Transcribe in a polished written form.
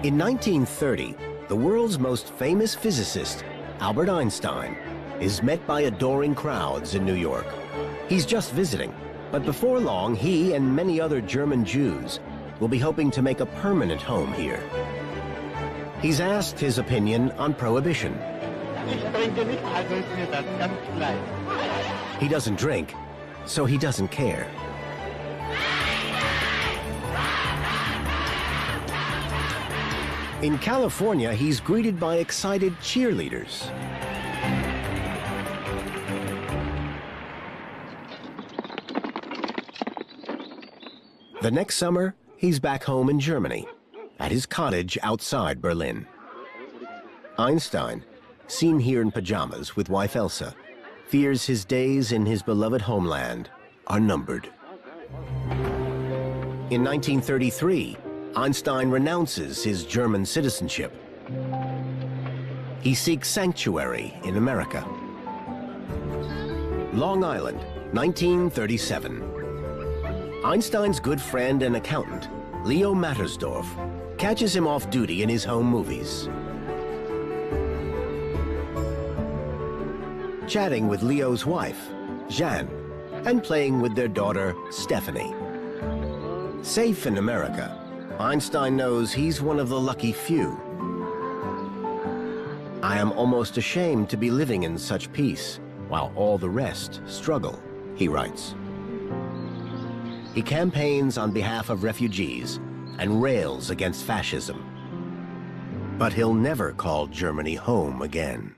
In 1930, the world's most famous physicist, Albert Einstein, is met by adoring crowds in New York. He's just visiting, but before long, he and many other German Jews will be hoping to make a permanent home here. He's asked his opinion on prohibition. He doesn't drink, so he doesn't care. In California, he's greeted by excited cheerleaders. The next summer, he's back home in Germany, at his cottage outside Berlin. Einstein, seen here in pajamas with wife Elsa, fears his days in his beloved homeland are numbered. In 1933, Einstein renounces his German citizenship. He seeks sanctuary in America. Long Island, 1937. Einstein's good friend and accountant, Leo Mattersdorf, catches him off duty in his home movies. Chatting with Leo's wife, Jeanne, and playing with their daughter, Stephanie. Safe in America, Einstein knows he's one of the lucky few. I am almost ashamed to be living in such peace, while all the rest struggle, he writes. He campaigns on behalf of refugees and rails against fascism. But he'll never call Germany home again.